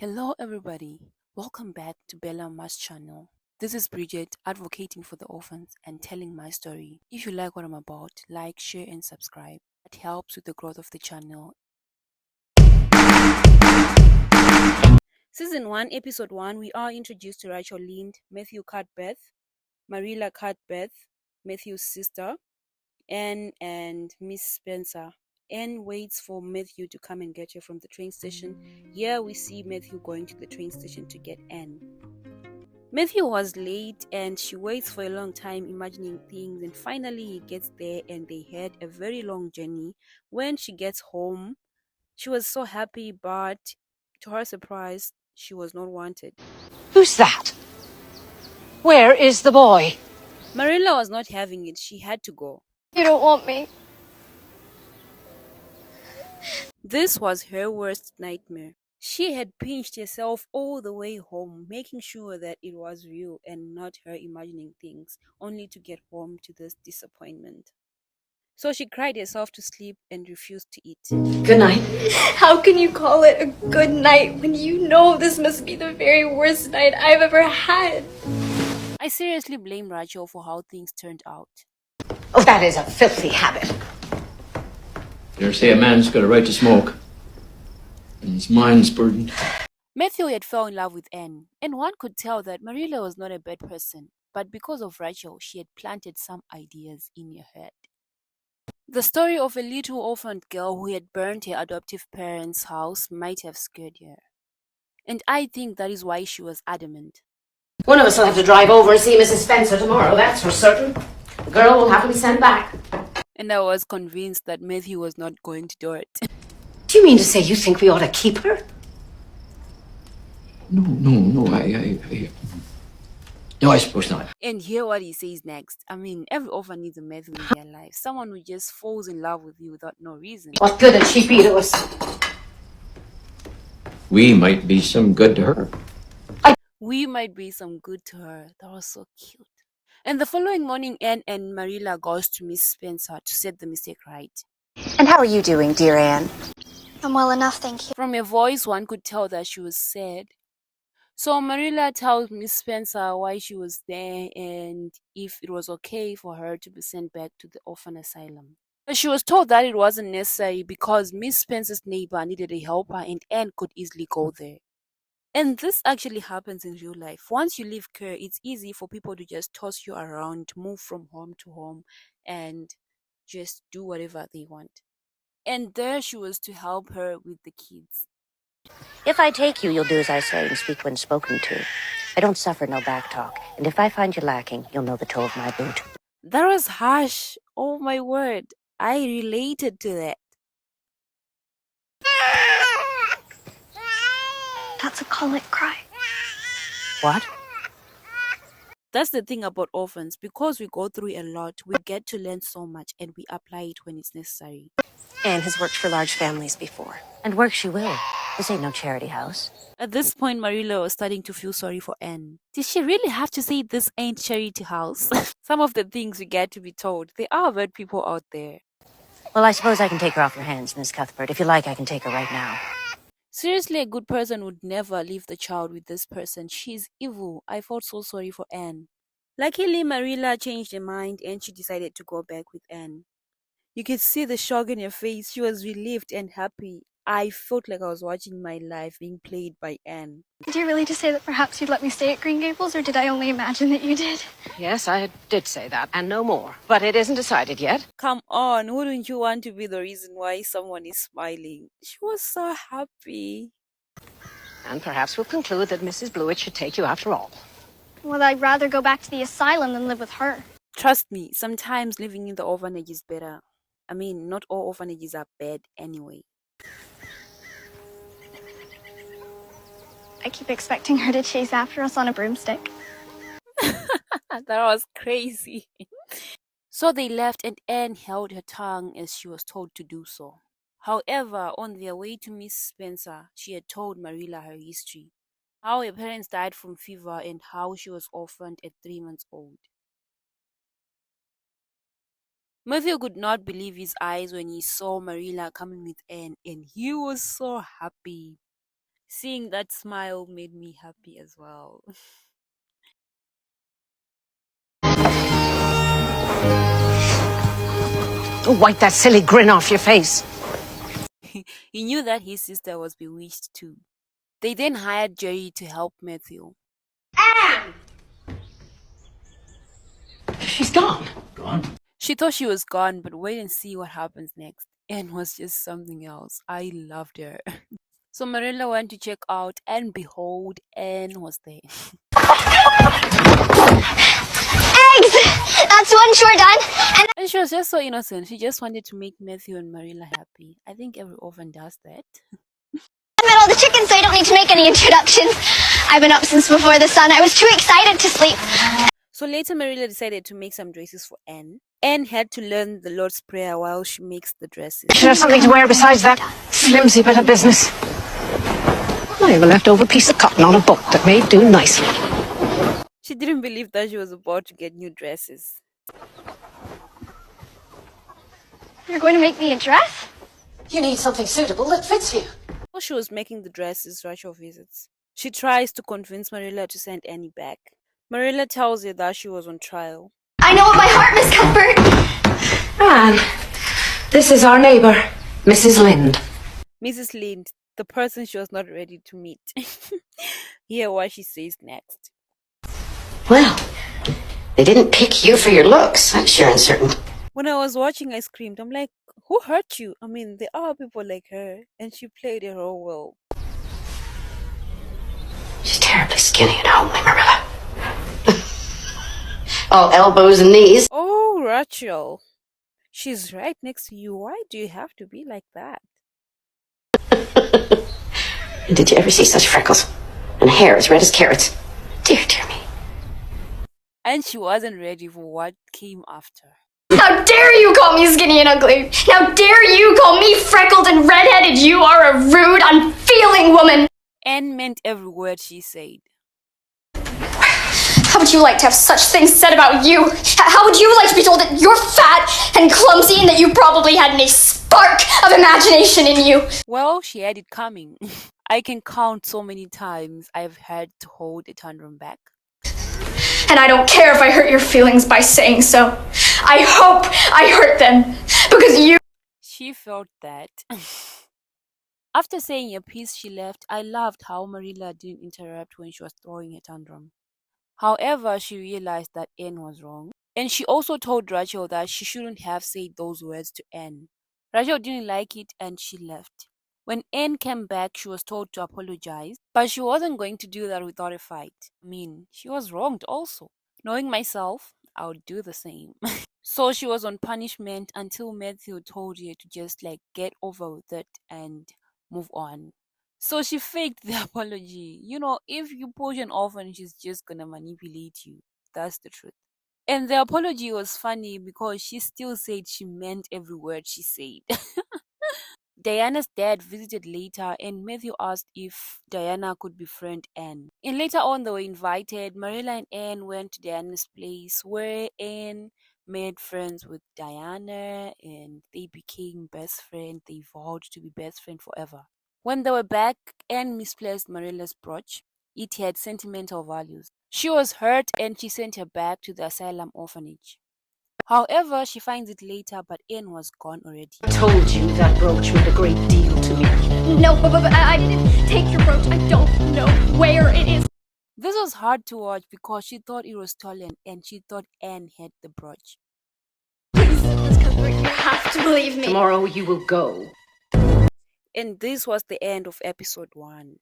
Hello everybody, welcome back to Bela channel. This is Bridget advocating for the orphans and telling my story. If you like what I'm about, like, share and subscribe. It helps with the growth of the channel. Season 1, Episode 1, we are introduced to Rachel Lynde, Mathew Cathbeth, Marilla Cathbeth, Mathew's sister, Anne and Miss Spencer. Anne waits for Mathew to come and get her from the train station. Here we see Mathew going to the train station to get Anne. Mathew was late and she waits for a long time imagining things, and finally he gets there and they had a very long journey. When she gets home, she was so happy, but to her surprise, she was not wanted. Who's that? Where is the boy? Marilla was not having it. She had to go. You don't want me. This was her worst nightmare. She had pinched herself all the way home, making sure that it was real and not her imagining things, only to get home to this disappointment. So she cried herself to sleep and refused to eat. Good night. How can you call it a good night when you know this must be the very worst night I've ever had? I seriously blame Rachel for how things turned out. Oh, that is a filthy habit. Dare say a man's got a right to smoke. And his mind's burdened. Mathew had fell in love with Anne, and one could tell that Marilla was not a bad person, but because of Rachel, she had planted some ideas in her head. The story of a little orphaned girl who had burned her adoptive parents' house might have scared her. And I think that is why she was adamant. One of us will have to drive over and see Mrs. Spencer tomorrow, that's for certain. The girl will have to be sent back. And I was convinced that Mathew was not going to do it. Do you mean to say you think we ought to keep her? No, No, I suppose not. And hear what he says next. I mean, every orphan needs a Mathew in their life. Someone who just falls in love with you without no reason. What good would she be to us? We might be some good to her. We might be some good to her. That was so cute. And the following morning, Anne and Marilla goes to Miss Spencer to set the mistake right. And how are you doing, dear Anne? I'm well enough, thank you. From her voice, one could tell that she was sad. So Marilla tells Miss Spencer why she was there and if it was okay for her to be sent back to the orphan asylum. But she was told that it wasn't necessary because Miss Spencer's neighbor needed a helper and Anne could easily go there. And this actually happens in real life. Once you leave care, it's easy for people to just toss you around, move from home to home, and just do whatever they want. And there she was to help her with the kids. If I take you, you'll do as I say and speak when spoken to. I don't suffer no back talk, and if I find you lacking, you'll know the toe of my boot. That was harsh. Oh my word. I related to that. That's a colic cry. What? That's the thing about orphans. Because we go through a lot, we get to learn so much and we apply it when it's necessary. Anne has worked for large families before. And work she will. This ain't no charity house. At this point, Marilla was starting to feel sorry for Anne. Did she really have to say this ain't charity house? Some of the things we get to be told. There are bad people out there. Well, I suppose I can take her off your hands, Miss Cuthbert. If you like, I can take her right now. Seriously, a good person would never leave the child with this person. She's evil. I felt so sorry for Anne. Luckily, Marilla changed her mind and she decided to go back with Anne. You could see the shock in her face. She was relieved and happy. I felt like I was watching my life being played by Anne. Did you really just say that perhaps you'd let me stay at Green Gables, or did I only imagine that you did? Yes, I did say that, and no more. But it isn't decided yet. Come on, wouldn't you want to be the reason why someone is smiling? She was so happy. And perhaps we'll conclude that Mrs. Blewet should take you after all. Well, I'd rather go back to the asylum than live with her. Trust me, sometimes living in the orphanage is better. I mean, not all orphanages are bad anyway. I keep expecting her to chase after us on a broomstick. That was crazy. So they left and Anne held her tongue as she was told to do so. However, on their way to Miss Spencer, she had told Marilla her history. How her parents died from fever and how she was orphaned at 3 months old. Mathew could not believe his eyes when he saw Marilla coming with Anne and he was so happy. Seeing that smile made me happy as well. Wipe that silly grin off your face. He knew that his sister was bewitched too. They then hired Jerry to help Mathew. Anne! She's gone. Gone? She thought she was gone, but wait and see what happens next. Anne was just something else. I loved her. So Marilla went to check out, and behold, Anne was there. Eggs! That's one chore done. And she was just so innocent. She just wanted to make Mathew and Marilla happy. I think every orphan does that. I met all the chickens, so I don't need to make any introductions. I've been up since before the sun. I was too excited to sleep. So later Marilla decided to make some dresses for Anne. Anne had to learn the Lord's Prayer while she makes the dresses. Should have something to wear besides that flimsy bit of business. I have a leftover piece of cotton on a boat that may do nicely. She didn't believe that she was about to get new dresses. You're going to make me a dress? You need something suitable that fits you. While she was making the dresses, Rachel visits. She tries to convince Marilla to send Annie back. Marilla tells her that she was on trial. I know what my heart, Miss Cuthbert. Anne, this is our neighbor, Mrs. Lynde. Mrs. Lynde, the person she was not ready to meet. Hear what she says next. Well, they didn't pick you for your looks, I'm sure and certain. When I was watching, I screamed. I'm like, who hurt you? I mean, there are people like her, and she played her role well. She's terribly skinny and homely, Marilla. All elbows and knees. Oh, Rachel. She's right next to you. Why do you have to be like that? Did you ever see such freckles? And hair as red as carrots? Dear, dear me. And she wasn't ready for what came after. How dare you call me skinny and ugly? How dare you call me freckled and redheaded? You are a rude, unfeeling woman. Anne meant every word she said. How would you like to have such things said about you? How would you like to be told that you're fat and clumsy and that you probably hadn't a spark of imagination in you? Well, she had it coming. I can count so many times I've had to hold a tantrum back. And I don't care if I hurt your feelings by saying so. I hope I hurt them because you... She felt that. After saying a piece she left, I loved how Marilla didn't interrupt when she was throwing a tantrum. However, she realized that Anne was wrong. And she also told Rachel that she shouldn't have said those words to Anne. Rachel didn't like it and she left. When Anne came back, she was told to apologize, but she wasn't going to do that without a fight. I mean, she was wronged also. Knowing myself, I would do the same. So she was on punishment until Mathew told her to just get over with it and move on. So she faked the apology. You know, if you push an orphan, she's just gonna manipulate you. That's the truth. And the apology was funny because she still said she meant every word she said. Diana's dad visited later and Mathew asked if Diana could befriend Anne. And later on they were invited. Marilla and Anne went to Diana's place where Anne made friends with Diana and they became best friends. They vowed to be best friends forever. When they were back, Anne misplaced Marilla's brooch. It had sentimental values. She was hurt and she sent her back to the asylum orphanage. However, she finds it later, but Anne was gone already. I told you that brooch meant a great deal to me. No, but I didn't take your brooch. I don't know where it is. This was hard to watch because she thought it was stolen and she thought Anne had the brooch. Please, Miss Cuthbert, you have to believe me. Tomorrow you will go. And this was the end of episode 1.